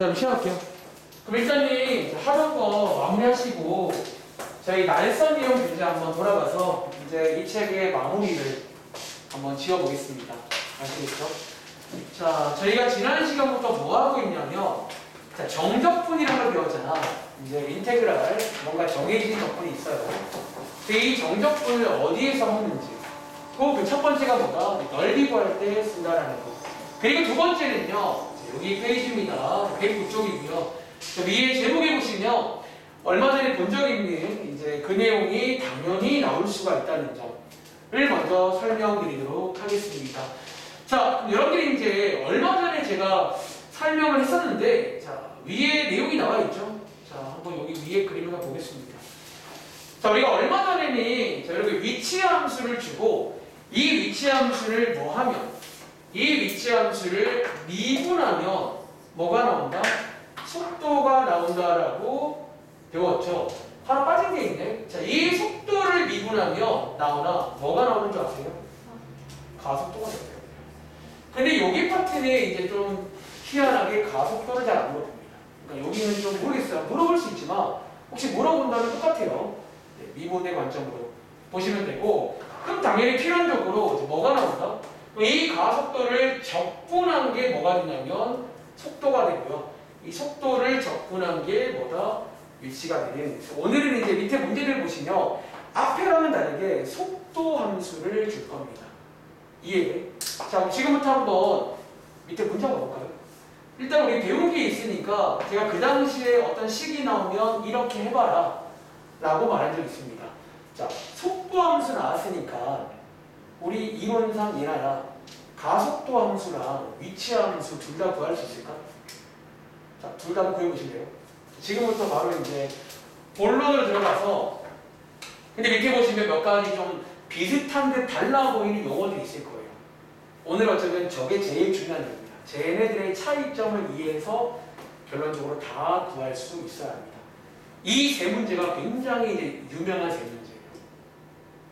그럼 시작할게요. 그럼 일단은 하던 거 마무리하시고 저희 날선 이용 문제 한번 돌아가서 이제 이 책의 마무리를 한번 지어보겠습니다. 아시겠죠? 자, 저희가 지난 시간부터 뭐 하고 있냐면 자, 정적분이라는 걸 배웠잖아. 이제 인테그랄 뭔가 정해진 적분이 있어요. 근데 이 정적분을 어디에서 먹는지 그 첫 번째가 뭐가 넓이 구할 때 쓴다라는 거. 그리고 두 번째는요. 여기 페이지입니다. 109쪽이고요. 위에 제목에 보시면 얼마 전에 본 적 있는 이제 그 내용이 당연히 나올 수가 있다는 점을 먼저 설명드리도록 하겠습니다. 자, 여러분들이 이제 얼마 전에 제가 설명을 했었는데 자, 위에 내용이 나와 있죠. 자, 한번 여기 위에 그림을 보겠습니다. 자, 우리가 얼마 전에는 자, 이렇게 위치 함수를 주고 이 위치 함수를 뭐 하면 이 위치 함수를 미분하면 뭐가 나온다? 속도가 나온다라고 배웠죠. 하나 빠진 게 있네. 자, 이 속도를 미분하면 나오나 뭐가 나오는 줄 아세요? 가속도가 나와요. 근데 여기 파트는 이제 좀 희한하게 가속도를 잘 안 물어봅니다. 그러니까 여기는 좀 모르겠어요. 물어볼 수 있지만 혹시 물어본다면 똑같아요. 네, 미분의 관점으로 보시면 되고 그럼 당연히 필연적으로 뭐가 나온다? 이 가속도를 적분한 게 뭐가 되냐면 속도가 되고요. 이 속도를 적분한 게 뭐다? 위치가 되는. 오늘은 이제 밑에 문제를 보시면 앞에랑은 다르게 속도 함수를 줄 겁니다. 이해돼? 자, 지금부터 한번 밑에 문제 한번 볼까요? 일단 우리 배운 게 있으니까 제가 그 당시에 어떤 식이 나오면 이렇게 해봐라 라고 말한 적 있습니다. 자, 속도 함수 나왔으니까 우리 이론상 얘나라 가속도 함수랑 위치 함수 둘 다 구할 수 있을까? 자, 둘 다 구해보실래요? 지금부터 바로 이제 본론으로 들어가서 근데 밑에 보시면 몇 가지 좀 비슷한 듯 달라 보이는 용어들이 있을 거예요. 오늘 어쩌면 저게 제일 중요한 점입니다. 쟤네들의 차이점을 이해해서 결론적으로 다 구할 수 있어야 합니다. 이 세 문제가 굉장히 이제 유명한 세 문제예요.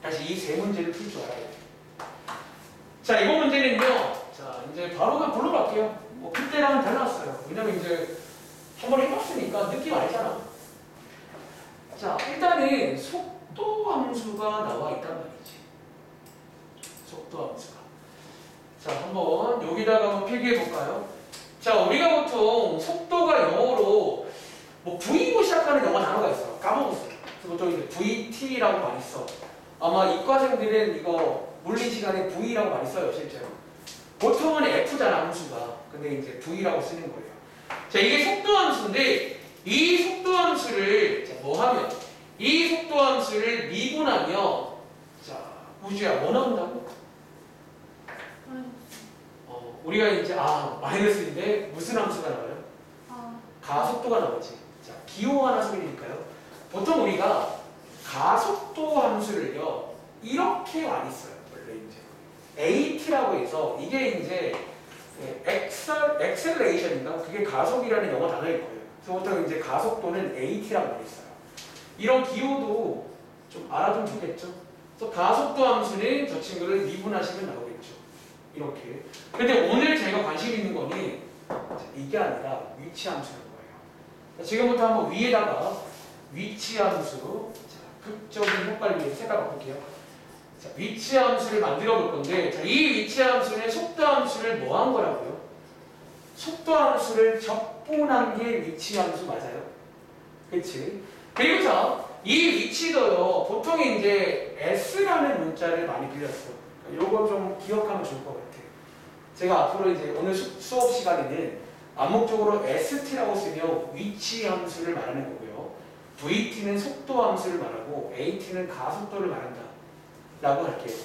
다시 이 세 문제를 풀 줄 알아야 돼요. 자, 이번 문제는요. 자, 이제 바로 그냥 불러 갈게요. 뭐 그때랑은 달랐어요. 왜냐면 이제 한번 해봤으니까 느낌 알잖아. 자, 일단은 속도 함수가 나와 있단 말이지. 속도 함수가. 자, 한번 여기다가 한번 필기해 볼까요? 자, 우리가 보통 속도가 영어로 뭐 V로 시작하는 영어 단어가 있어. 까먹었어요. 그래서 보통 이제 VT라고 많이 써. 아마 이과생들은 이거 물리 시간에 V라고 많이 써요, 실제로. 보통은 F잖아, 함수가. 근데 이제 V라고 쓰는 거예요. 자, 이게 속도 함수인데, 이 속도 함수를, 자, 뭐 하면? 이 속도 함수를 미분하면, 자, 우주야, 뭐 나온다고? 우리가 이제, 마이너스인데, 무슨 함수가 나와요? 가속도가 나오지. 자, 기호 하나 소개드릴까요? 보통 우리가 가속도 함수를요, 이렇게 많이 써요. 원래 이제 AT라고 해서 이게 이제 엑셀레이션인가? 그게 가속이라는 영어 단어일 거예요. 그래서 보통 이제 가속도는 AT라고 많이 써요. 이런 기호도 좀 알아두면 좋겠죠? 그래서 가속도 함수는 저 친구를 미분하시면 나오겠죠. 이렇게. 근데 오늘 제가 관심 있는 거는 이게 아니라 위치 함수인 거예요. 지금부터 한번 위에다가 위치 함수, 극적인 효과를 위해서 색깔 바꿀게요. 자, 위치 함수를 만들어 볼 건데, 자, 이 위치 함수는 속도 함수를 뭐 한 거라고요? 속도 함수를 적분한 게 위치 함수 맞아요? 그치? 그리고 자, 이 위치도요, 보통 이제 S라는 문자를 많이 빌렸어. 요거 좀 기억하면 좋을 것 같아요. 제가 앞으로 이제 오늘 수업 시간에는 암묵적으로 ST라고 쓰면 위치 함수를 말하는 거고요. VT는 속도 함수를 말하고 AT는 가속도를 말한다 라고 할게요.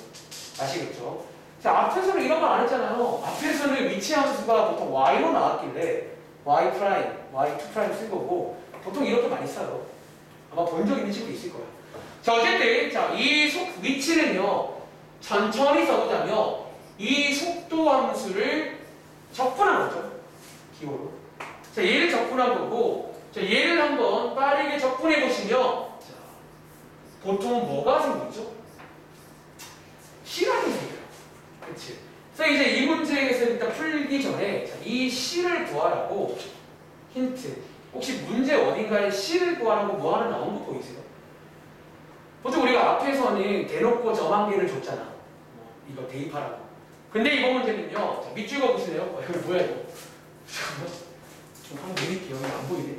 아시겠죠? 자, 앞에서는 이런 말 안 했잖아요. 앞에서는 위치 함수가 보통 Y로 나왔길래 Y', Y2' 쓴 거고 보통 이렇게 많이 써요. 아마 본 적 있는 친구 있을 거예요. 자, 어쨌든 자, 이 위치는요 천천히 써보자면 이 속도 함수를 적분한 거죠. 기호로. 자, 얘를 적분한 거고 자, 얘를 한번 빠르게 적분해 보시면 자, 보통 뭐가 생기죠? C가 생겨요. 그치? 그래서 이제 이 문제에서 일단 풀기 전에 자, 이 C를 구하라고 힌트. 혹시 문제 어딘가에 C를 구하라고 뭐 하나 나온 거 보이세요? 보통 우리가 앞에서는 대놓고 점한계를 줬잖아. 이거 대입하라고. 근데 이거 문제는요. 자, 밑줄 그어보시네요. 이거 뭐야 이거? 잠깐만. 좀 한번 내릴게요. 이거 안 보이네.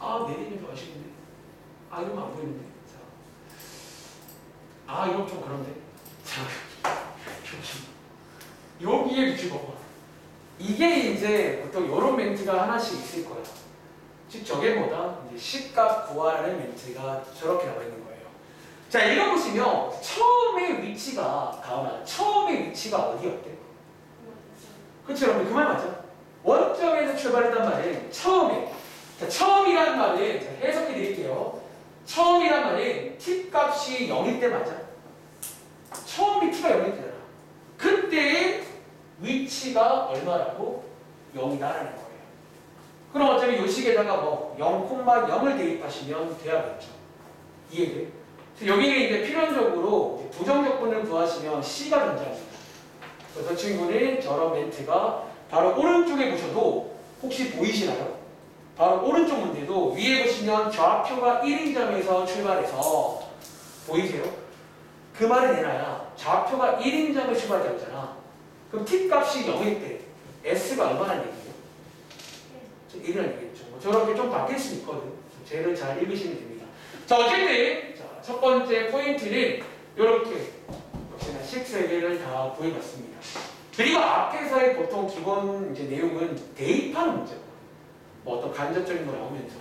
아 내리면 좀 아쉬운데. 아 이러면 안 보이는데. 자. 아 이건 좀 그런데. 자 여기에 밑줄 그어봐. 이게 이제 보통 이런 멘트가 하나씩 있을 거야. 즉 저게 뭐다? 이제 C값 구하라는 멘트가 저렇게 나와 있는 거예요. 자 읽어보시면 처음의 위치가 가은아 처음의 위치가 어디였대? 그렇죠 여러분 그 말 맞죠? 원점에서 출발했단 말은 처음에 자, 처음이란 말은 자, 해석해 드릴게요. 처음이란 말은 t 값이 0일 때 맞아. 처음이 t가 0일 때잖아. 그때 위치가 얼마라고? 0이다라는 거예요. 그럼 어차피 요 식에다가 뭐 0,0을 대입하시면 돼야겠죠. 이해돼? 여기는 이제 필연적으로 부정적분을 구하시면 C가 존재합니다. 그래서 저 친구는 저런 멘트가 바로 오른쪽에 보셔도 혹시 보이시나요? 바로 오른쪽 문제도 위에 보시면 좌표가 1인 점에서 출발해서 보이세요? 그 말은 얘나야 좌표가 1인 점에 출발되었잖아. 그럼 t값이 0일 때 s가 얼마나 얘기예요? 1이라는 얘기겠죠. 저렇게 좀 바뀔 수 있거든. 쟤를 잘 읽으시면 됩니다. 자 어쨌든 자, 첫 번째 포인트는 이렇게 역시나 6개를 다 구해봤습니다. 그리고 앞에서의 보통 기본 이제 내용은 대입하는 문제고 뭐 어떤 간접적인 거 나오면서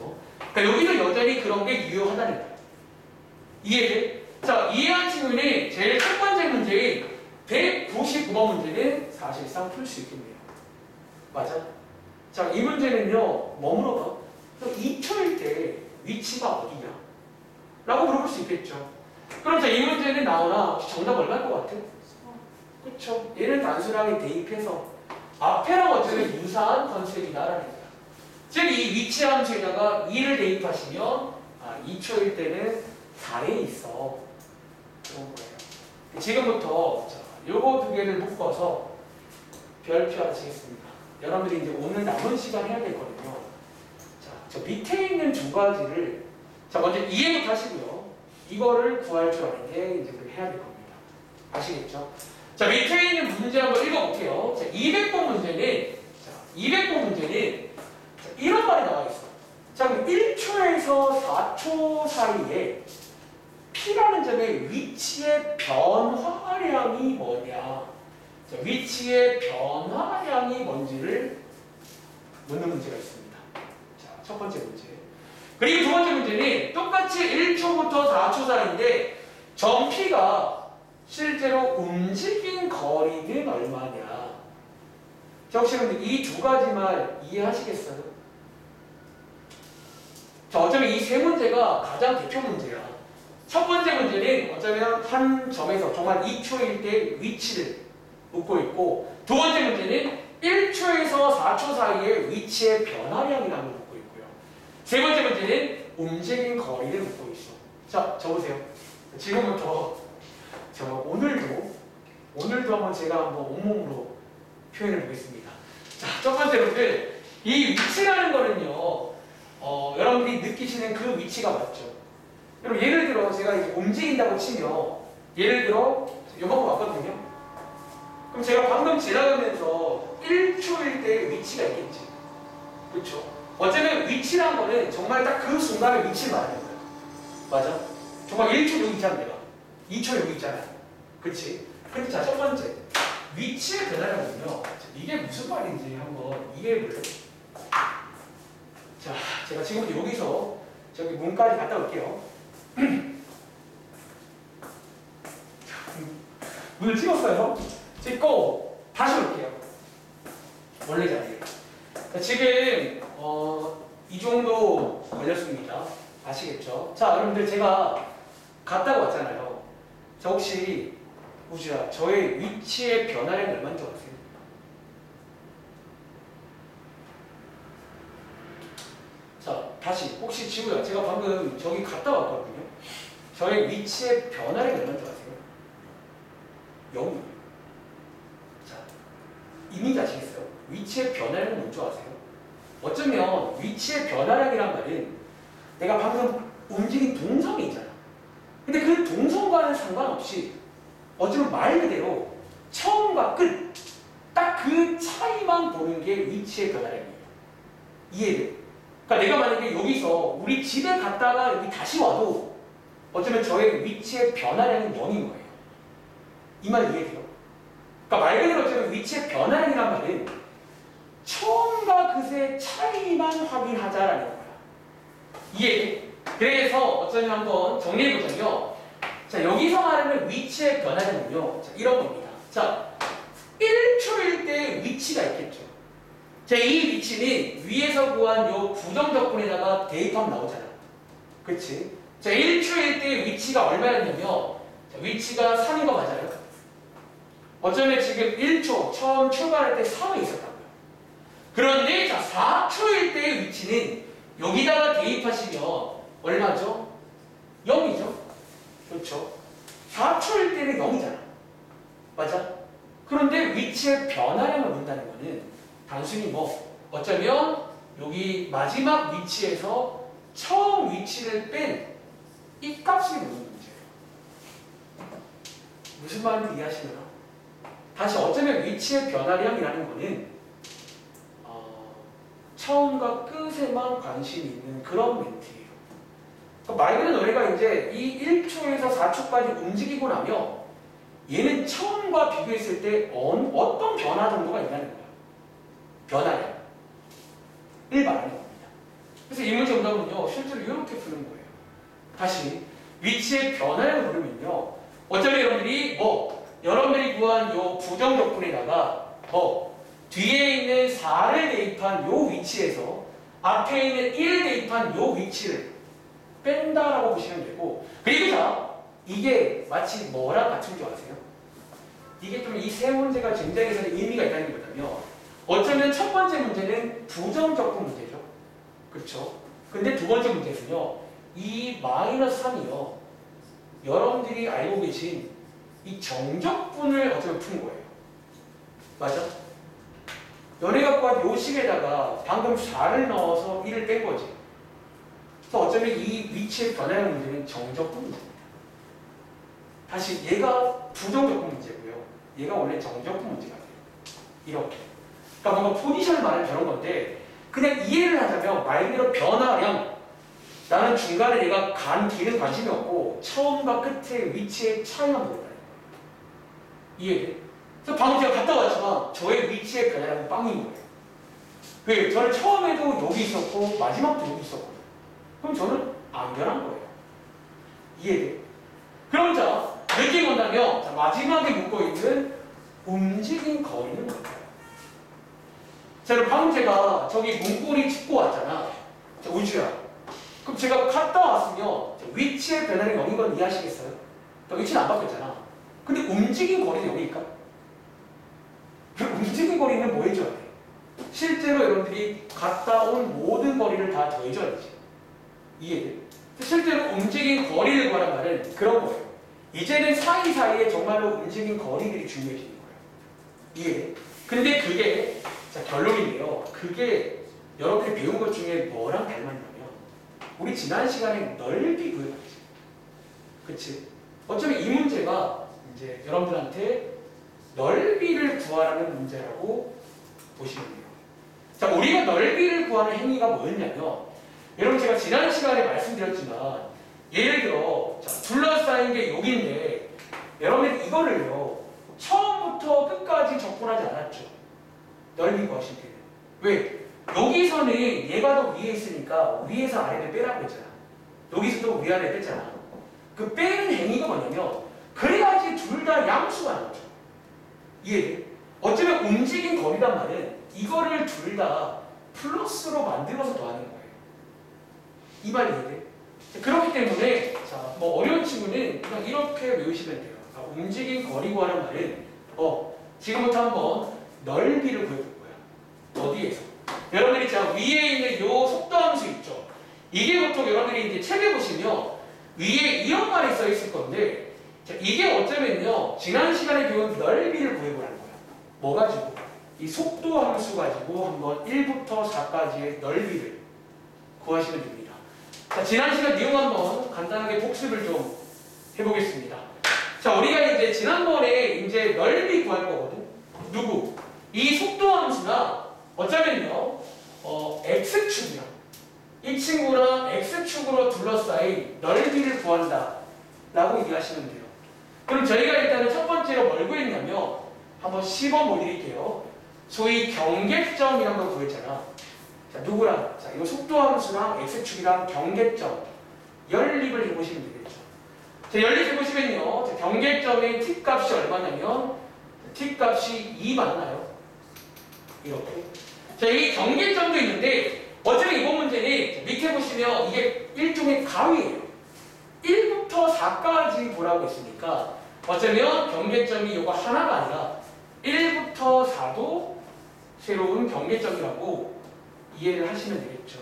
그러니까 여기도 여전히 그런 게 유효하다는 거예요. 이해돼? 자 이해한 친구는 제일 첫 번째 문제인 199번 문제는 사실상 풀 수 있겠네요. 맞아? 자, 이 문제는요, 뭐 물어봐? 그럼 2초일 때 위치가 어디냐? 라고 물어볼 수 있겠죠. 그럼 자, 이 문제는 나오나 정답 얼마일 것 같아? 그쵸? 얘는 단순하게 대입해서 앞에랑 어쩌면 유사한 컨셉이다라는 거야. 즉, 이 위치 함수에다가 2를 대입하시면 2초일 때는 4에 있어. 그런 거예요. 지금부터 자, 요거 두 개를 묶어서 별표 하시겠습니다. 여러분들이 이제 오늘 남은 시간 해야 되거든요. 자, 저 밑에 있는 두 가지를 자 먼저 이해부터 하시고요. 이거를 구할 줄 아는데 이제 그렇게 해야 될 겁니다. 아시겠죠? 자 밑에 있는 문제 한번 읽어볼게요. 자 200번 문제는 자 200번 문제는 자, 이런 말이 나와 있어. 자 그럼 1초에서 4초 사이에 P라는 점의 위치의 변화량이 뭐냐? 자, 위치의 변화량이 뭔지를 묻는 문제가 있습니다. 자, 첫 번째 문제. 그리고 두 번째 문제는 똑같이 1초부터 4초 사이인데 점 P가 실제로 움직인 거리는 얼마냐? 자, 혹시 여러분들 이 두 가지 말 이해하시겠어요? 자, 어쩌면 이 세 문제가 가장 대표 문제야. 첫 번째 문제는 어쩌면 한 점에서 정말 2초일 때 위치를 묻고 있고 두 번째 문제는 1초에서 4초 사이의 위치의 변화량이라는 걸 묻고 있고요. 세 번째 문제는 움직인 거리를 묻고 있어. 자, 적으세요. 지금부터 저 오늘도 한번 제가 한번 온몸으로 표현해 보겠습니다. 자, 첫 번째로는 이 위치라는 거는요. 여러분들이 느끼시는 그 위치가 맞죠? 여러분 예를 들어 제가 이제 움직인다고 치면 예를 들어 요만큼 왔거든요. 그럼 제가 방금 지나가면서 1초일 때 위치가 있겠지. 그렇죠? 어쩌면 위치란 거는 정말 딱 그 순간의 위치를 말하는 거예요. 맞아? 정말 1초 여기 있잖아 내가. 2초 여기 있잖아. 그렇지? 근데 자 첫 번째 위치의 변화량은요. 이게 무슨 말인지 한번 이해를 자 제가 지금부터 여기서 저기 문까지 갔다 올게요. 문을 찍었어요. 찍고 다시 올게요. 원래 자리에. 지금 이 정도 걸렸습니다. 아시겠죠? 자, 여러분들 제가 갔다 왔잖아요. 자, 혹시 우주야, 저의 위치의 변화량이 얼마인 줄 아세요? 자, 다시 혹시 지구야, 제가 방금 저기 갔다 왔거든요. 저의 위치의 변화량이 얼마인 줄 아세요? 0이에요. 자, 이미 아시겠어요? 위치의 변화량은 뭔 줄 아세요? 어쩌면 위치의 변화량이란 말은 내가 방금 움직인 동선이 있잖아. 근데 그 동선과는 상관없이 어쩌면 말 그대로 처음과 끝, 딱 그 차이만 보는 게 위치의 변화량이에요. 이해돼? 그러니까 내가 만약에 여기서 우리 집에 갔다가 여기 다시 와도 어쩌면 저의 위치의 변화량은 0인 거예요. 이 말 이해돼요? 그러니까 말 그대로 어쩌면 위치의 변화량이란 말은 처음과 끝의 차이만 확인하자라는 거야. 이해돼? 그래서 어쩌면 한번 정리해보자면요. 자, 여기서 말하는 위치의 변화량은요. 자, 이런 겁니다. 자, 1초일 때 위치가 있겠죠. 자, 이 위치는 위에서 구한 요 부정적분에다가 대입하면 나오잖아. 그치? 자, 1초일 때 위치가 얼마였냐면, 자, 위치가 3인 거 맞아요? 어쩌면 지금 1초, 처음 출발할 때 3이 있었다고요. 그런데, 자, 4초일 때의 위치는 여기다가 대입하시면 얼마죠? 0이죠? 그렇죠? 4초일 때는 0이잖아. 맞아? 그런데 위치의 변화량을 묻는다는 거는 단순히 뭐 어쩌면 여기 마지막 위치에서 처음 위치를 뺀 이 값을 묻는 문제예요. 무슨 말인지 이해하시나요? 다시 어쩌면 위치의 변화량이라는 거는 처음과 끝에만 관심이 있는 그런 멘트예요. 그러니까 말 그대로 너희가 이제 이 1초에서 4초까지 움직이고 나면 얘는 처음과 비교했을 때 어떤 변화 정도가 있다는 거야. 변화량. 을 말하는 겁니다. 그래서 이 문제 정답은요, 실제로 이렇게 푸는 거예요. 다시 위치의 변화량을 모르면요, 어차피 여러분들이 여러분들이 구한 요 부정적분에다가 뒤에 있는 4를 대입한 요 위치에서 앞에 있는 1을 대입한 요 위치를 뺀다라고 보시면 되고, 그리고 자, 이게 마치 뭐랑 같은 줄 아세요? 이게 좀 이 세 문제가 굉장히 의미가 있다는 게 뭐냐면, 어쩌면 첫 번째 문제는 부정적분 문제죠. 그렇죠? 근데 두 번째 문제는요, 이 -3이요, 여러분들이 알고 계신 이 정적분을 어쩌면 푼 거예요. 맞아? 너네가 구한 요 식에다가 방금 4를 넣어서 1을 뺀 거지. 그래서 어쩌면 이 위치의 변화량 문제는 정적분 문제입니다. 다시 얘가 부정적분 문제고요. 얘가 원래 정적분 문제가 돼요. 이렇게. 그러니까 뭔가 포지션을 말하는 저런 건데, 그냥 이해를 하자면 말 그대로 변화량, 나는 중간에 얘가 간 길은 관심이 없고 처음과 끝의 위치의 차이만 보는 거예요. 이해돼? 그래서 방금 제가 갔다 왔지만 저의 위치의 변화량은 빵인 거예요. 왜? 저는 처음에도 여기 있었고 마지막도 여기 있었거든요. 그럼 저는 안 변한 거예요. 이해돼? 그럼 자, 느낌 온다면 자, 마지막에 묶고 있는 움직인 거리는 뭘까요? 자, 그럼 방금 제가 저기 문고리 짚고 왔잖아. 자, 우주야. 그럼 제가 갔다 왔으면 위치의 변화량이 0인 건 이해하시겠어요? 위치는 안 바뀌었잖아. 근데 움직인 거리는 0일까? 그럼 움직인 거리는 뭐 해줘야 돼? 실제로 여러분들이 갔다 온 모든 거리를 다 더해줘야지. 이해돼? 실제로 움직인 거리를 구하란 말은 그런 거예요. 이제는 사이사이에 정말로 움직인 거리들이 중요해지는 거예요. 이해돼? 근데 그게 자, 결론인데요. 그게 여러분들이 배운 것 중에 뭐랑 닮았냐면 우리 지난 시간에 넓이 구해봤지. 그치? 어쩌면 이 문제가 이제 여러분들한테 넓이를 구하라는 문제라고 보시면 돼요. 자, 우리가 넓이를 구하는 행위가 뭐였냐면, 여러분 제가 지난 시간에 말씀드렸지만, 예를 들어 자, 둘러싸인 게 여기인데 여러분이 이거를요 처음부터 끝까지 접근하지 않았죠. 넓이 구하실 때는. 왜? 여기서는 얘가 더 위에 있으니까 위에서 아래를 빼라고 했잖아. 여기서도 위아래 뺐잖아. 그 빼는 행위가 뭐냐면 그래야지 둘 다 양수가 나오죠. 이해돼? 어쩌면 움직인 거리란 말은 이거를 둘 다 플러스로 만들어서 더하는 거예요. 이 말이 이해돼? 그렇기 때문에 자, 뭐 어려운 친구는 그냥 이렇게 외우시면 돼요. 움직인 거리 구하는 말은 지금부터 한번 넓이를 구해볼 거야. 어디에서? 여러분들이 자 위에 있는 요 속도함수 있죠? 이게 보통 여러분들이 이제 책에 보시면 위에 이런 말이 써 있을 건데 자, 이게 어쩌면요 지난 시간에 배운 넓이를 구해보라는 거야. 뭐 가지고? 이 속도함수 가지고 한번 1부터 4까지의 넓이를 구하시면 됩니다. 자, 지난 시간 내용 한번 간단하게 복습을 좀 해보겠습니다. 자, 우리가 이제 지난번에 이제 넓이 구할 거거든. 누구? 이 속도 함수나 어쩌면요, x축이랑 이 친구랑 x축으로 둘러싸인 넓이를 구한다 라고 얘기하시면 돼요. 그럼 저희가 일단은 첫 번째로 뭘 구했냐면 한번 씹어 보여드릴게요. 소위 경계점이란 걸 구했잖아. 자, 누구랑? 자, 이 속도 함수랑 x축이랑 경계점 연립을 해보시면 되겠죠. 자, 연립해보시면요, 자, 경계점의 t 값이 얼마냐면 t 값이 2 맞나요? 이렇게. 자, 이 경계점도 있는데 어차피 이번 문제는 밑에 보시면 이게 일종의 가위예요. 1부터 4까지 보라고 했으니까 어쩌면 경계점이 이거 하나가 아니라 1부터 4도 새로운 경계점이라고 이해를 하시면 되겠죠.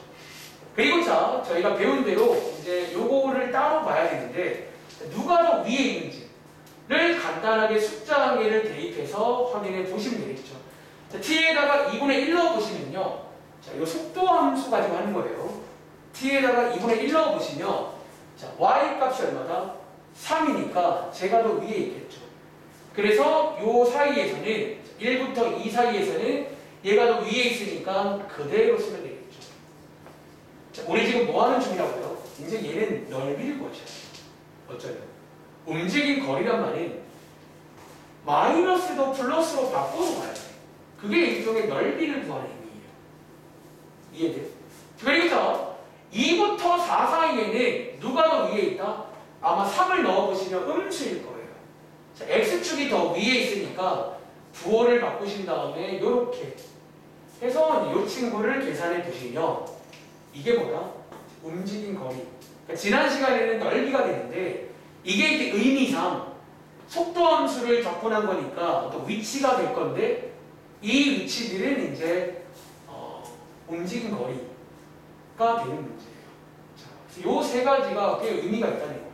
그리고 자, 저희가 배운 대로 이제 요거를 따로 봐야 되는데 누가 더 위에 있는지를 간단하게 숫자 한개를 대입해서 확인해 보시면 되겠죠. 자, t에다가 2분의 1 넣어보시면요, 자, 이 속도 함수 가지고 하는 거예요. t에다가 2분의 1 넣어보시면 자, y 값이 얼마다? 3이니까 제가 더 위에 있겠죠. 그래서 요 사이에서는 1부터 2 사이에서는 얘가 더 위에 있으니까 그대로 쓰면 되겠죠. 자, 우리 지금 뭐 하는 중이라고요? 이제 얘는 넓이를 구하셔야 돼요. 어쩌면 움직인 거리란 말은 마이너스도 플러스로 바꿔서 가야 돼. 그게 일종의 넓이를 구하는 의미예요. 이해돼요? 그리고 자, 2부터 4 사이에는 누가 더 위에 있다? 아마 3을 넣어보시면 음수일 거예요. 자, x축이 더 위에 있으니까 부호를 바꾸신 다음에 이렇게 해서 이 친구를 계산해 보시면 이게 뭐다? 움직인 거리. 그러니까 지난 시간에는 넓이가 되는데 이게 이제 의미상 속도 함수를 접근한 거니까 어떤 위치가 될 건데 이 위치들은 이제 움직인 거리가 되는 문제예요. 자, 요 세 가지가 꽤 의미가 있다는 거예요.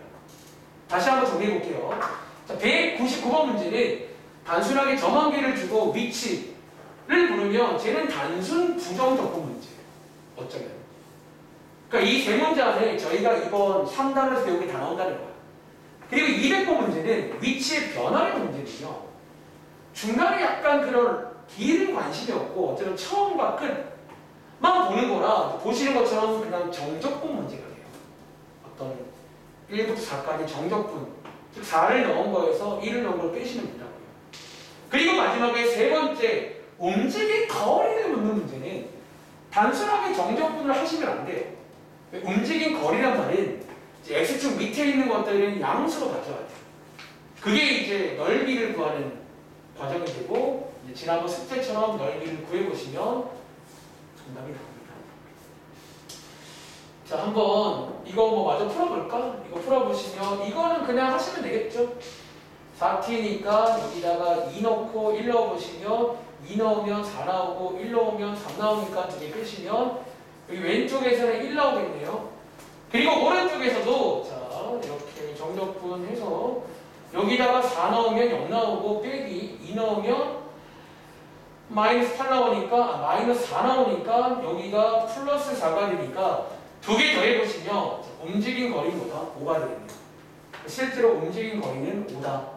다시 한번 정리해 볼게요. 자, 199번 문제는 단순하게 점 한 개를 주고 위치를 부르면 쟤는 단순 부정 접근 문제예요. 어쩌면. 그러니까 이 세 문제 안에 저희가 이번 3단에서 여기 다 나온다는 거예요. 그리고 200번 문제는 위치의 변화의 문제는요, 중간에 약간 그런 길은 관심이 없고 어쩌면 처음과 끝만 보는 거라 보시는 것처럼 그냥 정적분 문제가 돼요. 어떤 1부터 4까지 정적분, 즉 4를 넣은 거에서 1을 넣은 걸 빼시면 된다고요. 그리고 마지막에 세 번째, 움직인 거리를 묻는 문제는 단순하게 정적분을 하시면 안 돼요. 움직인 거리란 말은 이제 x축 밑에 있는 것들은 양수로 가져와야 돼요. 그게 이제 넓이를 구하는 과정이 되고, 이제 지난번 숙제처럼 넓이를 구해보시면 정답이 나옵니다. 자, 한번 이거 뭐 마저 풀어볼까? 이거 풀어보시면 이거는 그냥 하시면 되겠죠. 4t니까 여기다가 2 넣고 1 넣어보시면 2 넣으면 4 나오고 1 넣으면 3 나오니까 2개 빼시면 여기 왼쪽에서는 1 나오겠네요. 그리고 오른쪽에서도 자, 이렇게 정적분 해서 여기다가 4 넣으면 0 나오고 빼기 2 넣으면 마이너스 8 나오니까 마이너스 4 나오니까 여기가 플러스 4가 되니까 두 개 더 해보시면 움직인 거리보다 5가 되겠네요. 실제로 움직인 거리는 5다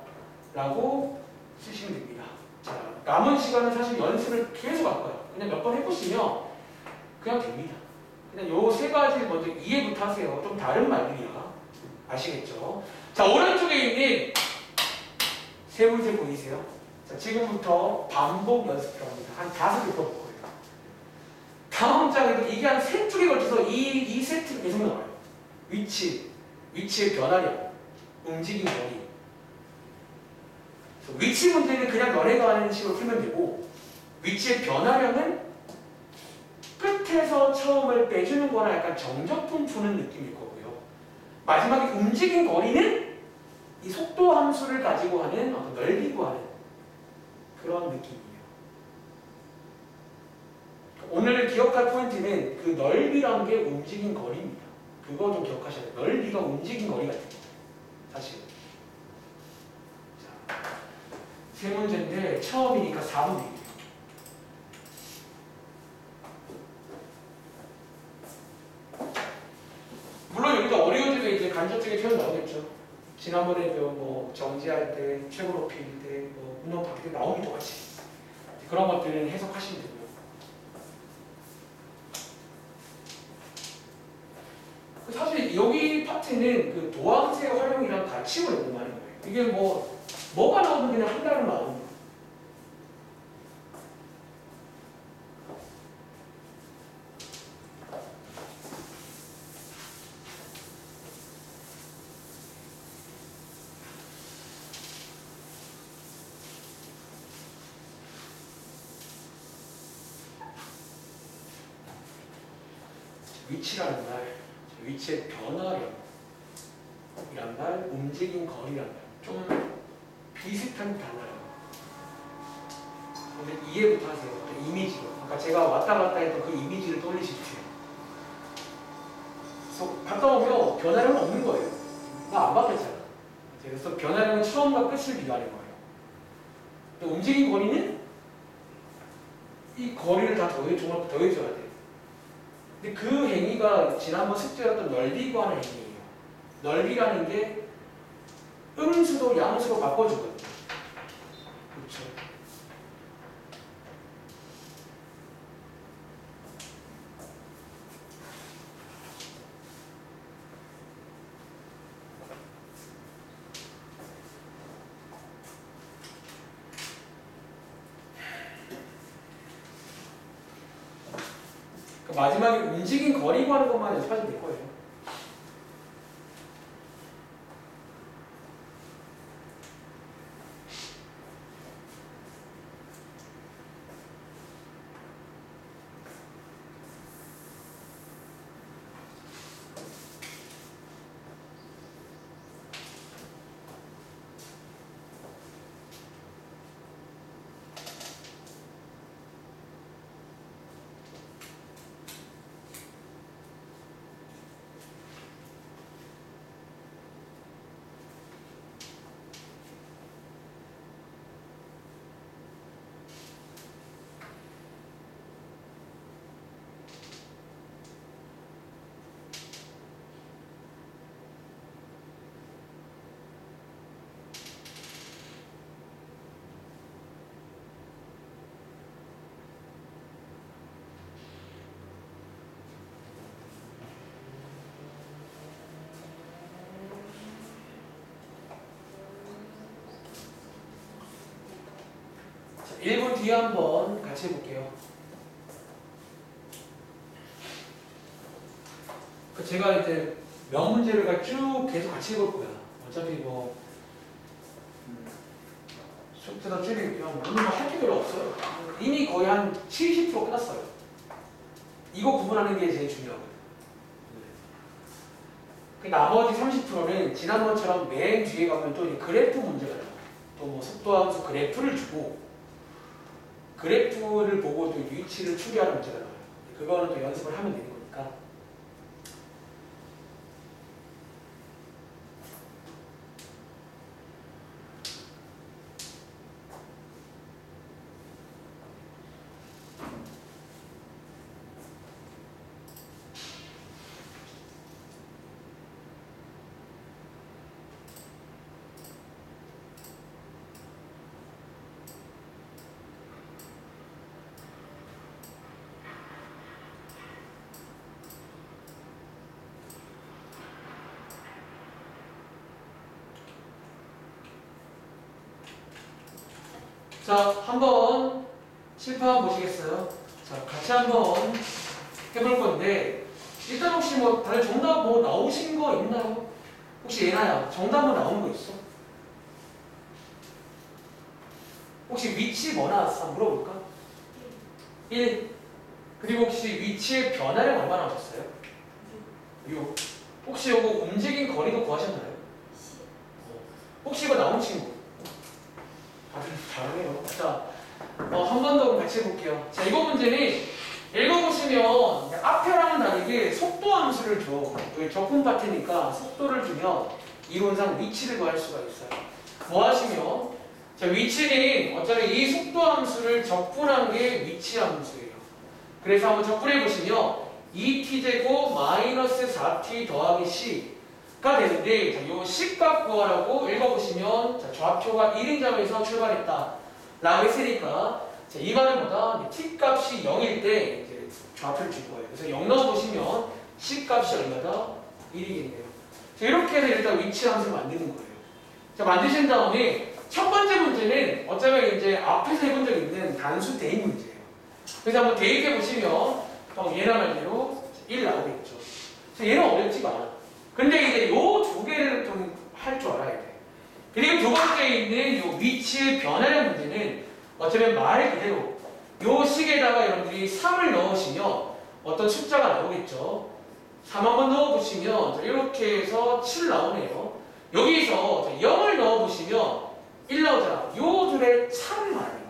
라고 쓰시면 됩니다. 자, 남은 시간은 사실 연습을 계속 할 거예요. 그냥 몇 번 해보시면 그냥 됩니다. 그냥 요 세 가지 먼저 이해부터 하세요. 좀 다른 말들이야. 아시겠죠? 자, 오른쪽에 있는 세 문제 보이세요? 자, 지금부터 반복 연습 들어갑니다. 한 5개 풀어볼 거예요. 다음 장에도 이게 한 3쪽에 걸쳐서 이 세트가 계속 나와요. 위치의 변화량, 움직임 거리. 위치 문제는 그냥 너네가 하는 식으로 풀면 되고, 위치의 변화량은 끝에서 처음을 빼주는 거나 약간 정적분 푸는 느낌일 거고요. 마지막에 움직임 거리는 이 속도 함수를 가지고 하는 어떤 넓이 구하는 그런 느낌이에요. 오늘 기억할 포인트는 그 넓이란 게 움직임 거리입니다. 그거 좀 기억하셔야 돼요. 넓이가 움직임 거리가 됩니다. 사실. 자, 세 문제인데 처음이니까 4분 드릴게요. 간접적인 표현 나오겠죠. 지난번에 배운 뭐 정지할 때, 최고 높이일 때, 뭐 운동 바뀔 때 나오기 똑같이 그런 것들은 해석하시면 되고요. 사실 여기 파트는 그 도함수의 활용이랑 같이 연구하는 거예요. 이게 뭐가 나오든 그냥 한 단어 나오는 거예요. 위치라는 말, 위치의 변화량 이란 말, 움직임 거리란 말, 좀 비슷한 단어예요. 근데 이해부터 하세요. 이미지로. 아까 제가 왔다 갔다 했던 그 이미지를 떠올리십시오. 그래서 갔다 오면 변화량은 없는 거예요. 나 안 바뀌었잖아. 그래서 변화량은 처음과 끝을 비교하는 거예요. 또 움직임 거리는 이 거리를 다 더해줘야 돼요. 근데 그 행위가 지난번 숙제였던 넓이 구하는 행위예요. 넓이라는 게 음수도 양수로 바꿔주거든요. 그렇죠? 그 마지막에 움직인 거리 구하는 것만 연습하시면 될 거예요. 자, 1분 뒤에 한번 같이 해볼게요. 제가 이제 명문제를 쭉 계속 같이 해볼 거야. 어차피 쇼트다 줄이면 오늘 할 게 별로 없어요. 이미 거의 한 70% 끝났어요. 이거 구분하는 게 제일 중요하거든요. 그 나머지 30%는 지난번처럼 맨 뒤에 가면 또 이제 그래프 문제가 나와요. 또 속도함수 그래프를 주고 그래프를 보고 또 위치를 추리하는 문제가 나와요. 그거는 또 연습을 하면 되는 거니까. 자, 한번 실파 한번 보시겠어요? 자, 같이 한번 해볼 건데 일단 혹시 다들 정답 나오신 거 있나요? 혹시 예나야 정답 나오는 거 있어? 혹시 위치 뭐 나왔어? 한번 물어볼까? 1. 그리고 혹시 위치의 변화량 얼마 나오셨어요? 6. 혹시 이거 움직인 거리도 구하셨나요? 혹시 이거 나온 친구? 다들 잘하네요. 자, 한 번 더 같이 해볼게요. 자, 이거 문제는 읽어보시면 앞에랑은 다르게 속도 함수를 줘. 여기 적분 파트니까 속도를 주면 이론상 위치를 구할 수가 있어요. 뭐 하시면 자, 위치는 어차피 이 속도 함수를 적분한 게 위치 함수예요. 그래서 한번 적분해 보시면 2t제곱 마이너스 4t 더하기 c 되는데 자, 요 C값 구하라고 읽어보시면 자, 좌표가 1인점에서 출발했다 라고 했으니까 자, 이 말은 뭐다? T값이 0일 때 이제 좌표를 줄 거예요. 그래서 0 넣어보시면 C값이 얼마다? 1이겠네요. 자, 이렇게 해서 일단 위치 함수를 만드는 거예요. 자, 만드신 다음에 첫 번째 문제는 어쩌면 이제 앞에서 해본 적 있는 단수 대입 문제예요. 그래서 한번 대입해 보시면 얘나 말대로 1 나오겠죠. 그래서 얘는 어렵지가 않아. 근데 이제 요 두 개를 좀 할 줄 알아야 돼. 그리고 두 번째에 있는 요 위치의 변화량 문제는 어쩌면 말 그대로 요 식에다가 여러분들이 3을 넣으시면 어떤 숫자가 나오겠죠. 3 한번 넣어보시면 이렇게 해서 7 나오네요. 여기서 0을 넣어보시면 1 나오잖아. 요 둘의 차를 말하는 거예요.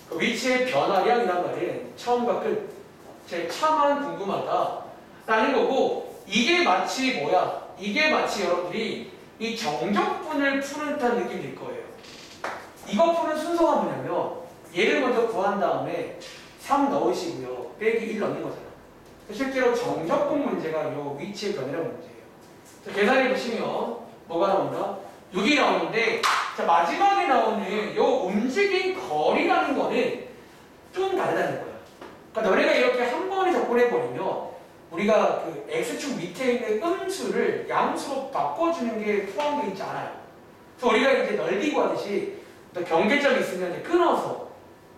그 위치의 변화량이란 말은 처음과 끝. 제 차만 궁금하다라는 거고 이게 마치 뭐야? 이게 마치 여러분들이 이 정적분을 푸는 듯한 느낌일 거예요. 이거 푸는 순서가 뭐냐면 얘를 먼저 구한 다음에 3 넣으시고요. 빼기 1 넣는 거잖아. 실제로 정적분 문제가 요 위치의 변화량 문제예요. 자, 계산해 보시면 뭐가 나온다? 6이 나오는데 자, 마지막에 나오는 요 움직인 거리라는 거는 좀 다르다는 거야. 그러니까 너네가 이렇게 한 번에 접근해 버리면 우리가 그 x축 밑에 있는 음수를 양수로 바꿔주는 게 포함되어 있지 않아요. 그래서 우리가 이제 넓이 구하듯이 경계점이 있으면 이제 끊어서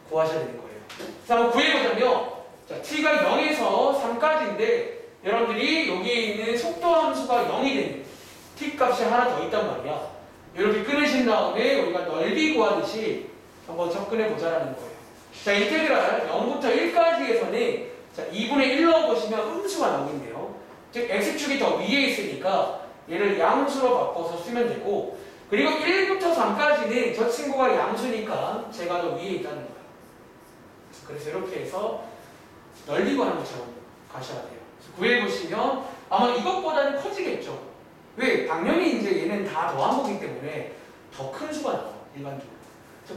구하셔야 되는 거예요. 자, 한번 구해보자면 자, t가 0에서 3까지인데 여러분들이 여기에 있는 속도 함수가 0이 되는 t 값이 하나 더 있단 말이야. 이렇게 끊으신 다음에 우리가 넓이 구하듯이 한번 접근해 보자라는 거예요. 자, 인테그랄 0부터 1까지에서는 자, 2분의 1 넣어보시면 음수가 나오겠네요. 즉 x축이 더 위에 있으니까 얘를 양수로 바꿔서 쓰면 되고 그리고 1부터 3까지는 저 친구가 양수니까 제가 더 위에 있다는 거예요. 그래서 이렇게 해서 넓이 구하는 것처럼 가셔야 돼요. 구해보시면 아마 이것보다는 커지겠죠. 왜? 당연히 이제 얘는 다 더한 거기 때문에 더 큰 수가 나와, 일반적으로.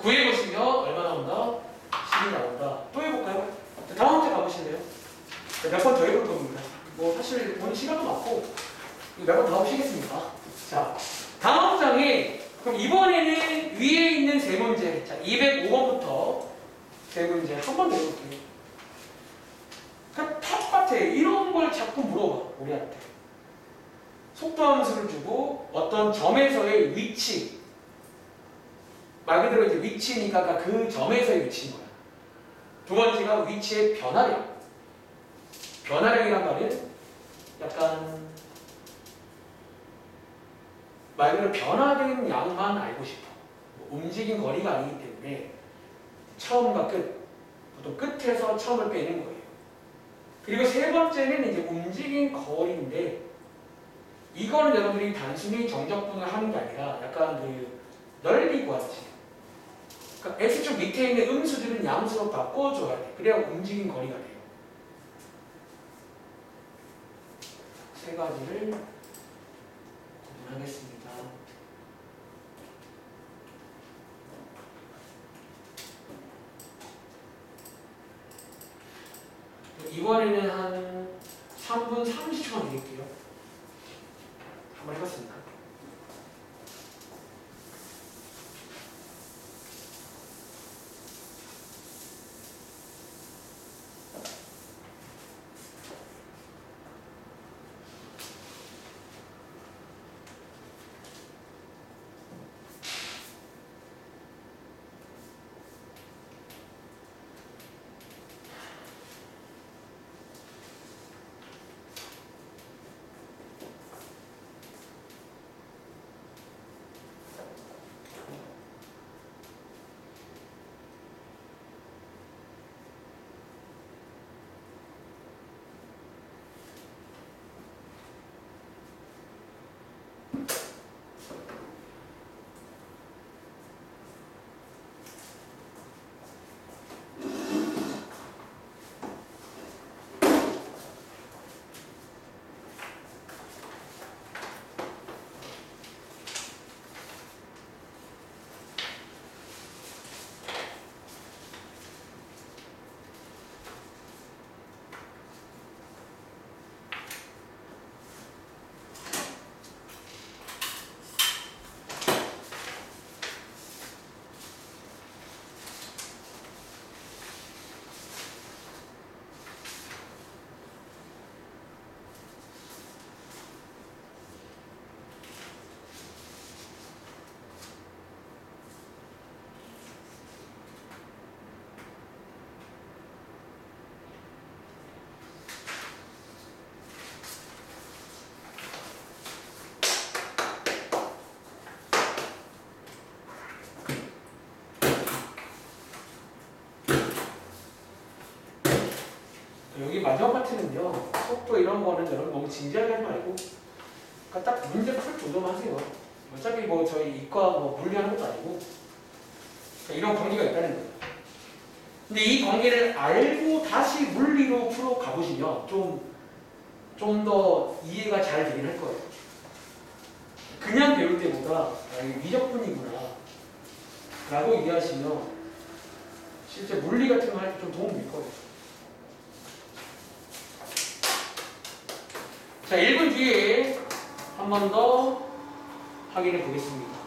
구해보시면 얼마 나온다? 10이 나온다. 또 해볼까요? 다음 문제 가보실래요? 몇 번 더 해볼 겁니다. 뭐 사실 오늘 시간도 많고 몇 번 더 하시겠습니다. 자, 다음 장에 그럼 이번에는 위에 있는 세 문제 자, 205번부터 세 문제 한 번 내볼게요. 그러니까 탑같아. 이런 걸 자꾸 물어봐, 우리한테. 속도 함수를 주고 어떤 점에서의 위치 말 그대로 이제 위치니까 그 점에서의 위치인 거야. 두 번째가 위치의 변화량. 변화량이란 말은 약간 말 그대로 변화된 양만 알고 싶어. 움직인 거리가 아니기 때문에 처음과 끝, 보통 끝에서 처음을 빼는 거예요. 그리고 세 번째는 이제 움직인 거리인데 이거는 여러분들이 단순히 정적분을 하는 게 아니라 약간 그 넓이 구하듯이 그러니까 x축 밑에 있는 음수들은 양수로 바꿔줘야 돼. 그래야 움직인 거리가 돼요. 세 가지를 구분하겠습니다. 이번에는 한 3분 30초만 드릴게요. 한번 해봤습니다. 속도 이런 거는 여러분 너무 진지하게 하지 말고 그러니까 딱 문제 풀 정도만 하세요. 어차피 뭐 저희 이과 뭐 물리하는 것도 아니고 그러니까 이런 관계가 있다는 거예요. 근데 이 관계를 알고 다시 물리로 풀어 가보시면 좀 더 이해가 잘 되긴 할 거예요. 그냥 배울 때보다 아, 이게 미적분이구나 라고 이해하시면 실제 물리 같은 거 할 때 좀 도움이 될 거예요. 자, 1분 뒤에 한 번 더 확인해 보겠습니다.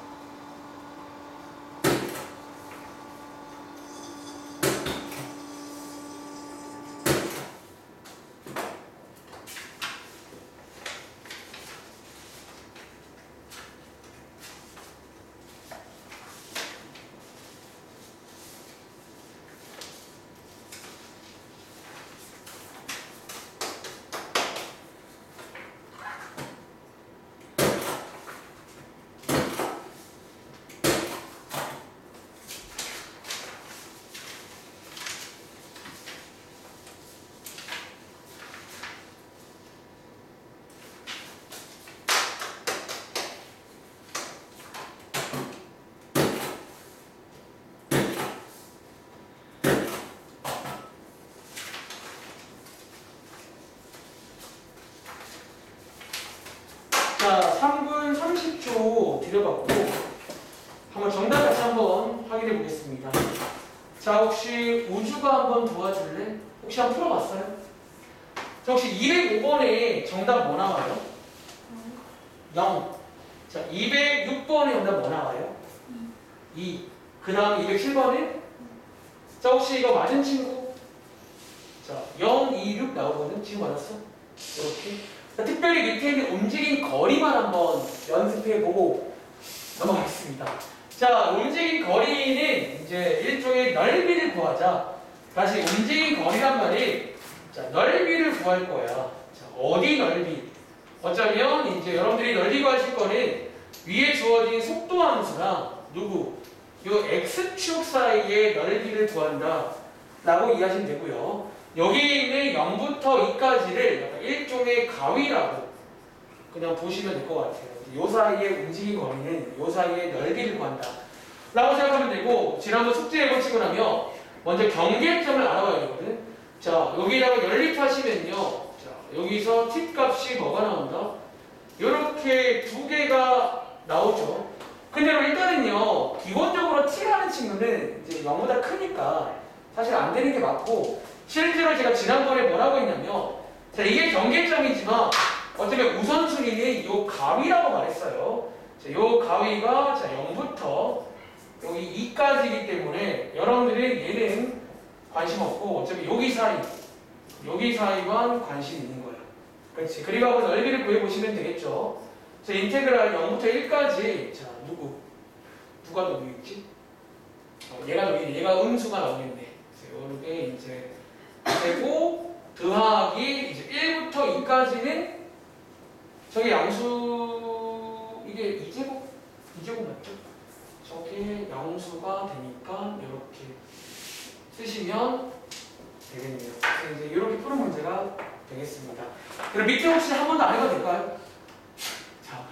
자, 3분 30초 들여봤고 한번 정답 같이 한번 확인해 보겠습니다. 자, 혹시 우주가 한번 도와줄래? 혹시 한번 풀어봤어요? 자, 혹시 205번에 정답 뭐 나와요? 0. 자, 206번에 정답 뭐 나와요? 2. 그 다음 207번에? 자, 혹시 이거 맞은 친구? 자, 0, 2, 6 나오거든? 지금 맞았어? 이렇게. 자, 특별히 밑에 있는 움직인 거리만 한번 연습해보고 넘어가겠습니다. 자, 움직인 거리는 이제 일종의 넓이를 구하자. 다시 움직인 거리란 말이 자, 넓이를 구할 거야. 자, 어디 넓이? 어쩌면 이제 여러분들이 넓이 구하실 거는 위에 주어진 속도 함수랑 누구? 요 x축 사이의 넓이를 구한다. 라고 이해하시면 되고요. 여기 있는 0부터 2까지를 일종의 가위라고 그냥 보시면 될 것 같아요. 요 사이의 움직인 거리는 요 사이의 넓이를 구한다. 라고 생각하면 되고 지난번 숙제 해보시고 나면 먼저 경계점을 알아봐야 되거든. 자, 여기다가 연립하시면요. 자, 여기서 t 값이 뭐가 나온다? 요렇게 두 개가 나오죠. 근데 일단은요. 기본적으로 t라는 친구는 이제 0보다 크니까 사실 안 되는 게 맞고 실제로 제가 지난번에 뭐라고 했냐면 자, 이게 경계점이지만 어쩌면 우선순위는 요 가위라고 말했어요. 자, 요 가위가 자, 0부터 여기 2까지이기 때문에 여러분들이 얘는 관심 없고 어차피 여기 사이만 관심 있는 거예요. 그렇지. 그리고 한번 넓이를 구해보시면 되겠죠. 자, 인테그랄 0부터 1까지 자, 누가 넓이겠지? 얘가 음수가 나오겠네. 요게 이제 되고 더하기 이제 1부터 2까지는 저기 양수 이게 2제곱 맞죠? 저게 양수가 되니까 이렇게 쓰시면 되겠네요. 이제 이렇게 푸는 문제가 되겠습니다. 그럼 밑에 혹시 한 번도 안 해봐도 될까요? 자,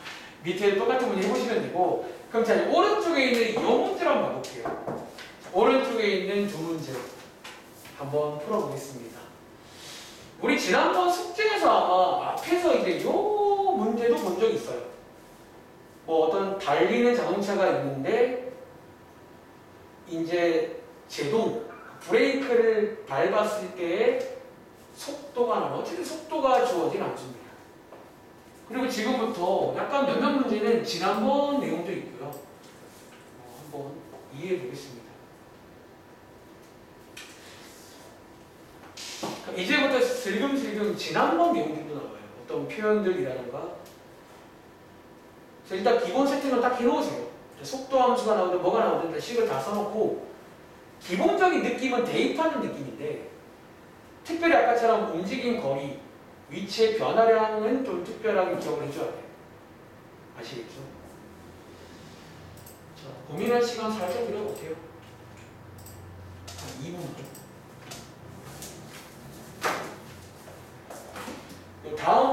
밑에 똑같은 문제 해보시면 되고 그럼 자, 오른쪽에 있는 이 문제를 한번 봐볼게요. 오른쪽에 있는 두 문제 한번 풀어보겠습니다. 우리 지난번 숙제에서 아마 앞에서 이제 요 문제도 본 적이 있어요. 뭐 어떤 달리는 자동차가 있는데 이제 제동 브레이크를 밟았을 때의 속도가 나와. 어쨌든 속도가 주어진 함수입니다. 그리고 지금부터 약간 몇몇 문제는 지난번 내용도 있고요. 한번 이해해 보겠습니다. 이제부터 슬금슬금 지난번 내용들도 나와요. 어떤 표현들이라던가. 일단 기본 세팅은 딱 해놓으세요. 속도 함수가 나오든 뭐가 나오든 식을 다 써놓고 기본적인 느낌은 대입하는 느낌인데 특별히 아까처럼 움직인 거리, 위치의 변화량은 좀 특별하게 기억을 해줘야 돼요. 아시겠죠? 자, 고민할 시간 살짝 드려볼게요. 한 2분.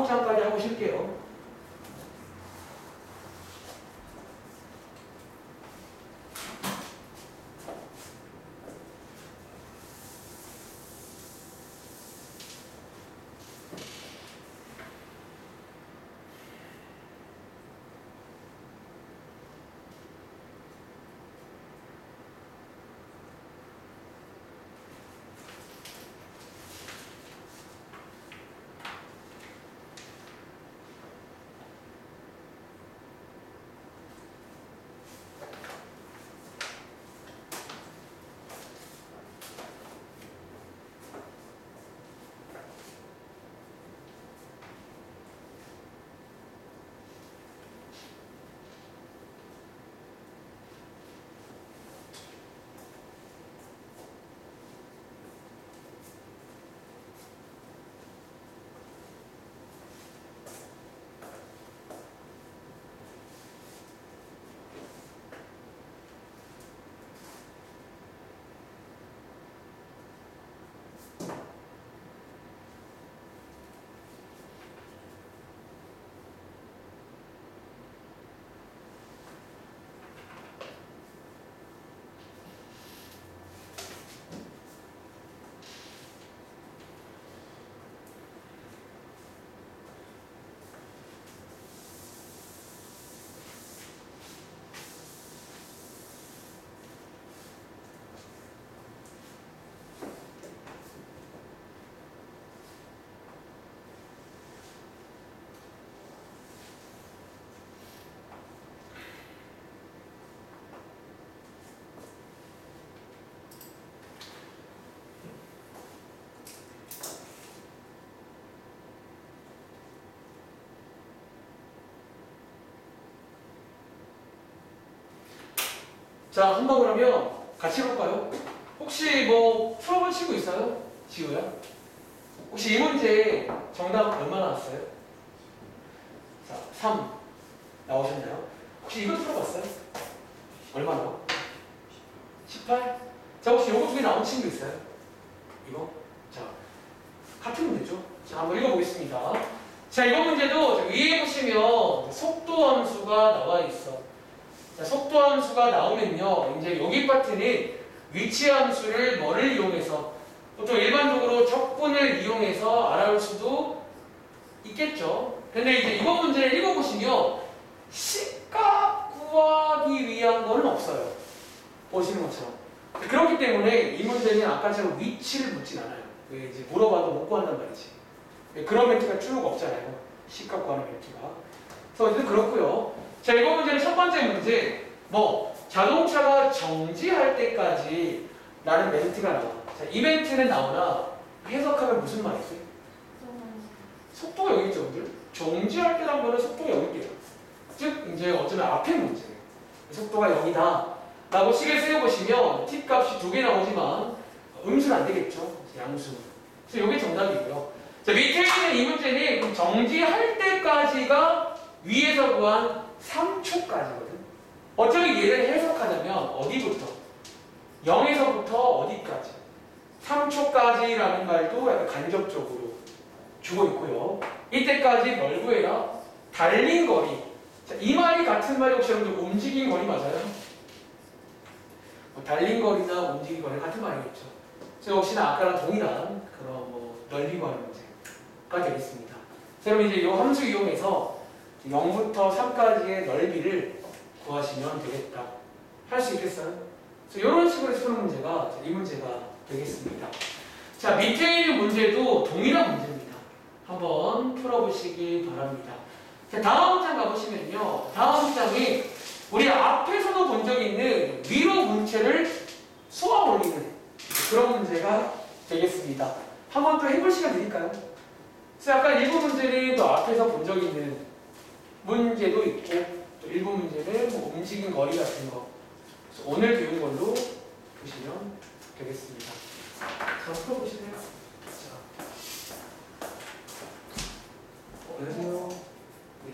문장까지 하고 쉴게요. 자, 한번 그러면 같이 해볼까요? 혹시 뭐 풀어본 친구 있어요? 지우야? 혹시 이 문제 정답 얼마 나왔어요? 자, 3 나오셨나요? 혹시 이거 풀어봤어요? 얼마 나와? 18? 자, 혹시 요거 두 개 나온 친구 있어요? 이거? 자, 같은 문제죠? 자, 한번 읽어보겠습니다. 자, 이거 문제도 위에 보시면 속도 함수가 나와 있어. 자, 속도 함수가 나오면요, 이제 여기 파트는 위치 함수를 뭐를 이용해서, 보통 일반적으로 적분을 이용해서 알아볼 수도 있겠죠. 근데 이제 이번 문제를 읽어보시면 식값 구하기 위한 거는 없어요. 보시는 것처럼. 그렇기 때문에 이 문제는 아까처럼 위치를 묻진 않아요. 왜 이제 물어봐도 못 구한단 말이지. 그런 멘트가 쭉 없잖아요. 식값 구하는 멘트가. 그래서 어쨌든 그렇고요. 자, 이번 문제는 첫 번째 문제. 자동차가 정지할 때까지 라는 멘트가 나와. 자, 이 멘트는 나오나 해석하면 무슨 말이지? 속도가 여기 있죠, 여러분들? 정지할 때란 거는 속도가 여기 있대요. 즉, 이제 어쩌면 앞에 문제. 속도가 0이다. 라고 식을 세워보시면 t 값이 2개 나오지만 음수는 안 되겠죠. 양수. 그래서 이게 정답이고요. 자, 밑에 있는 이 문제는 그럼 정지할 때까지가 위에서 구한 3초까지거든. 어쩌면 얘를 해석하자면 어디부터? 0에서부터 어디까지? 3초까지라는 말도 약간 간접적으로 주고 있고요. 이때까지 뭘 구해라? 달린 거리. 자, 이 말이 같은 말이 혹시 여러분들 움직인 거리 맞아요? 달린 거리나 움직인 거리 같은 말이겠죠. 그래서 역시나 아까랑 동일한 그런 넓이 구하는 문제가 되겠습니다. 그럼 이제 이 함수 이용해서 0부터 3까지의 넓이를 구하시면 되겠다. 할 수 있겠어요? 그래서 이런 식으로 해서 푸는 문제가 이 문제가 되겠습니다. 자, 밑에 있는 문제도 동일한 문제입니다. 한번 풀어보시기 바랍니다. 자, 다음 장 가보시면요. 다음 장이 우리 앞에서도 본 적이 있는 위로 문체를 쏘아 올리는 그런 문제가 되겠습니다. 한번 또 해볼 시간 드릴까요? 그래서 약간 일부 문제는 또 앞에서 본 적이 있는 문제도 있고 또 일부 문제는 움직인 거리 같은 거. 그래서 오늘 배운 걸로 보시면 되겠습니다. 자, 풀어보실래요? 자, 안녕하세요. 네.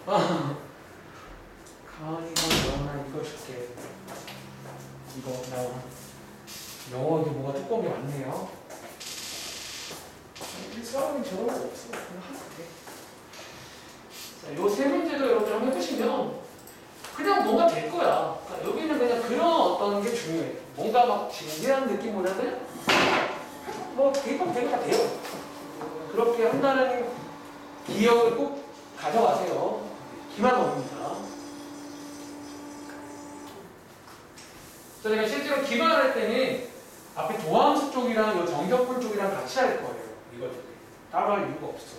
아, 가은이가 너나 이거 줄게. 이거 나와. 영어 이게 뭐가 두꺼운 게 많네요. 이 수학은 저런 거 없어. 그냥 하면 돼. 자, 요 세 문제도 여러분들 한번 해보시면 그냥 뭔가 될 거야. 그러니까 여기는 그냥 그런 어떤 게 중요해. 뭔가 막 진지한 느낌보다는 뭐 대입하면 되게 다 돼요. 그렇게 한다는 기억을 꼭 가져가세요. 기말법입니다. 자, 제가 실제로 기말할 때는 앞에 도함수 쪽이랑 요 정적분 쪽이랑 같이 할 거예요. 이거 따로 할 이유가 없어.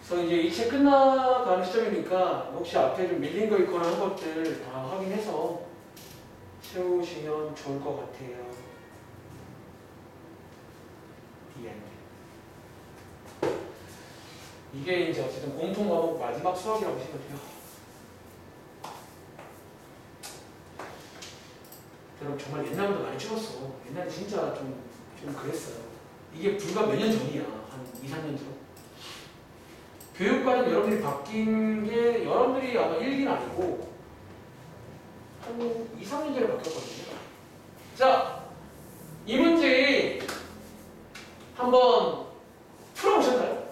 그래서 이제 이 책 끝나가는 시점이니까 혹시 앞에 좀 밀린 거 있거나 한 것들 다 확인해서 채우시면 좋을 것 같아요. The end. 이게 이제 어쨌든 공통 과목 마지막 수학이라고 보시면 돼요. 여러분 정말 옛날보다 많이 줄었어. 옛날에 진짜 좀 그랬어요. 이게 불과 몇 년 전이야. 한 2, 3년 전. 교육과는 여러분들이 바뀐 게 여러분들이 아마 1기는 아니고 한 2, 3년 전에 바뀌었거든요. 자, 이 문제 한번 풀어보셨나요?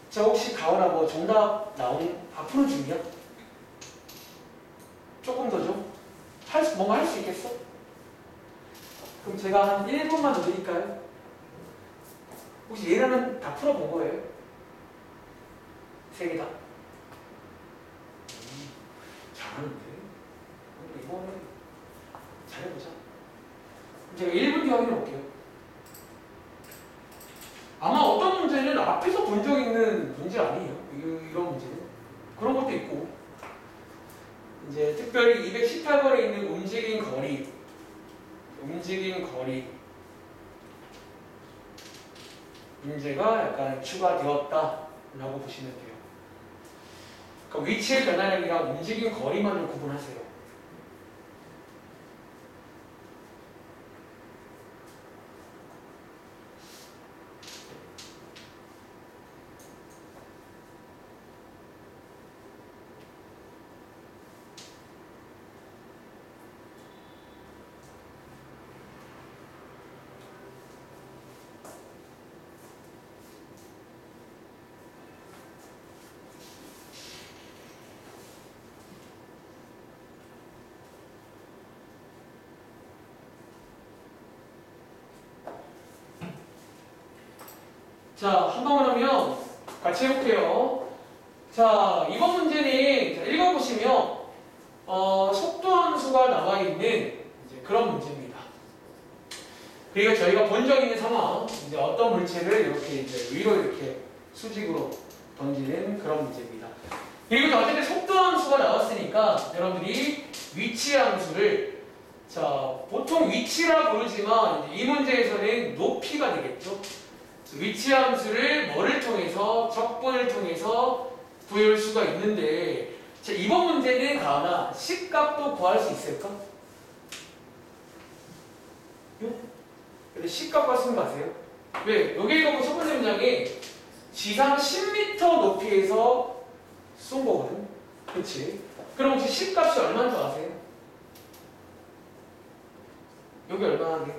자, 혹시 가은아 뭐 정답 푸는 중이야? 조금 더 좀? 뭔가 할 수 있겠어? 그럼 제가 한 1분만 더 드릴까요? 혹시 얘네는 다 풀어본 거예요? 세 개 다? 잘하는데? 이거는 잘해보자. 그럼 제가 1분 뒤에 확인해 볼게요. 아마 어떤 문제는 앞에서 본 적 있는 문제 아니에요. 이런 문제는. 그런 것도 있고. 이제 특별히 218번에 있는 움직인 거리. 문제가 약간 추가되었다라고 보시면 돼요. 그러니까 위치의 변화량이랑 움직인 거리만을 구분하세요. 자, 한 번만 하면 같이 해볼게요. 자, 이번 문제는 읽어보시면 속도 함수가 나와 있는 이제 그런 문제입니다. 그리고 저희가 본 적 있는 상황, 이제 어떤 물체를 이렇게 이제 위로 이렇게 수직으로 던지는 그런 문제입니다. 그리고 어쨌든 속도 함수가 나왔으니까 여러분들이 위치 함수를 보통 위치라 부르지만 이 문제에서는 높이가 되겠죠. 위치 함수를 뭐를 통해서 적분을 통해서 구할 수가 있는데 자, 이번 문제는 가은아 식값도 구할 수 있을까? 근데 식값과 쓰는 거 아세요? 왜? 여기 보고 첫 번째 문장에 지상 10m 높이에서 쏜 거거든. 그렇지? 그럼 혹시 식값이 얼마인 줄 아세요? 여기 얼마나 돼?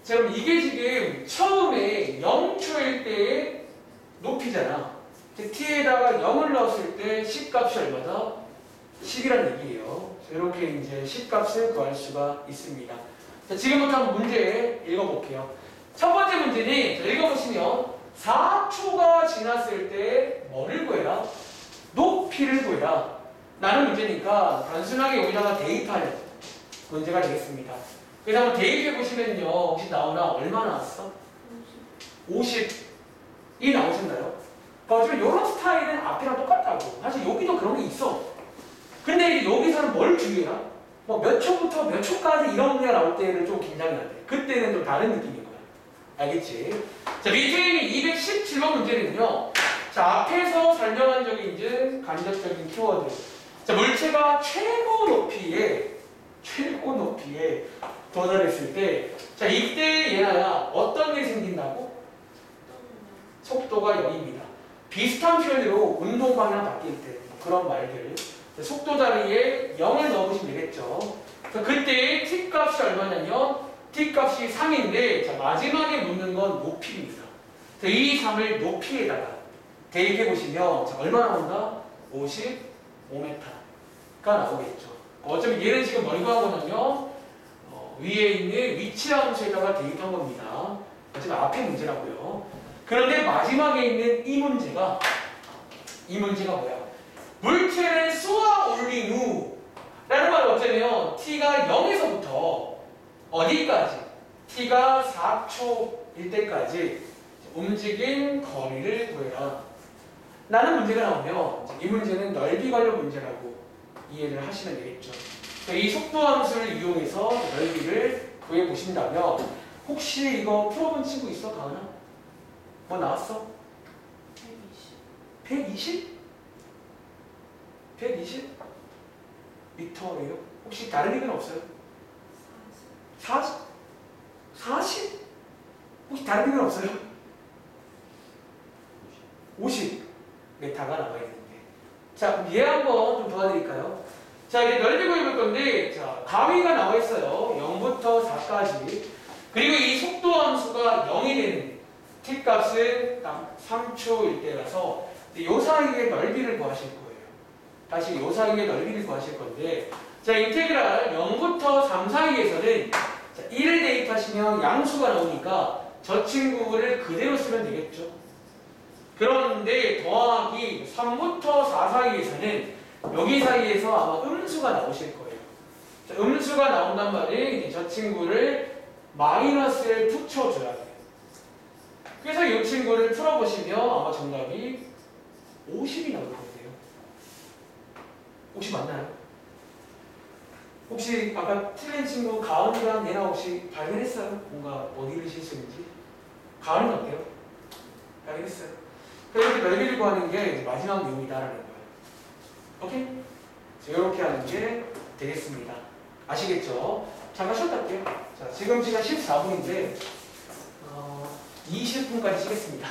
자, 그럼 이게 지금 처음에 0초일 때의 높이잖아. t에다가 0을 넣었을 때 식값이 얼마다? 10이라는 얘기예요. 이렇게 이제 10값을 구할 수가 있습니다. 자, 지금부터 한번 문제 읽어볼게요. 첫 번째 문제는 자, 읽어보시면 4초가 지났을 때 뭐를 구해라? 높이를 구해라. 라는 문제니까 단순하게 여기다가 대입할 문제가 되겠습니다. 그래서 한번 대입해 보시면요. 혹시 나오나 얼마 나왔어? 50이 나오셨나요? 그러니까 이런 스타일은 앞이랑 똑같다고. 사실 여기도 그런 게 있어. 근데 여기서는 뭘 주의해라? 뭐 몇 초부터 몇 초까지 이런 문제가 나올 때는 좀 긴장이 안 돼. 그때는 좀 다른 느낌인 거야. 알겠지? 자, 밑에 있는 217번 문제는요. 자, 앞에서 설명한 적이 이제 간접적인 키워드. 자, 물체가 최고 높이에 도달했을 때, 자, 이때 얘나야 어떤 일이 생긴다고? 속도가 0입니다. 비슷한 표현으로 운동 방향 바뀔 때 그런 말들. 속도 자리에 0을 넣어보시면 되겠죠. 자, 그때 t 값이 얼마냐면 t 값이 3인데 자, 마지막에 묻는 건 높이입니다. 자, 이 3을 높이에다가 대입해 보시면 자, 얼마 나온다? 55m가 나오겠죠. 어차피 얘는 지금 뭘 구하거든요. 위에 있는 위치 함수에다가 대입한 겁니다. 어차피 앞에 문제라고요. 그런데 마지막에 있는 이 문제가 뭐야? 물체를 쏘아 올린 후 라는 말은 어쩌면 t가 0에서부터 어디까지? t가 4초일 때까지 움직인 거리를 구해라 라는 문제가 나오면 이 문제는 넓이 관련 문제라고 이해를 하시면 되겠죠. 이 속도 함수를 이용해서 넓이를 구해보신다면 혹시 이거 풀어본 친구 있어? 가은아? 뭐 나왔어? 120? 120? 미터예요? 혹시 다른 얘기는 없어요? 40? 40? 혹시 다른 얘기는 없어요? 50 메타가 나와야 되는데. 자, 그럼 얘 한번 좀 도와드릴까요? 자, 이제 넓이 구해볼 건데, 자, 가위가 나와 있어요. 0부터 4까지. 그리고 이 속도 함수가 0이 되는 t 값은 딱 3초일 때라서 요 사이의 넓이를 구하실 거예요. 다시 요 사이의 넓이를 구하실 건데, 자, 인테그랄 0부터 3 사이에서는 자, 1을 대입하시면 양수가 나오니까 저 친구를 그대로 쓰면 되겠죠. 그런데 더하기 3부터 4 사이에서는 여기 사이에서 아마 음수가 나오실 거예요. 자, 음수가 나온단 말은 저 친구를 마이너스를 붙여줘야 돼요. 그래서 이 친구를 풀어보시면 아마 정답이 50이 나올 거예요. 혹시 맞나요? 혹시 아까 틀린 친구 가은이랑 얘나 혹시 발견했어요? 뭔가 어디를 실수했는지? 가은이는 어때요? 발견했어요? 그래서 이렇게 넓이를 구하는 게 마지막 내용이다라는 거예요. 오케이? 이렇게 하는 게 되겠습니다. 아시겠죠? 잠깐 쉬었다 할게요. 자, 지금 시간 14분인데 20분까지 쉬겠습니다.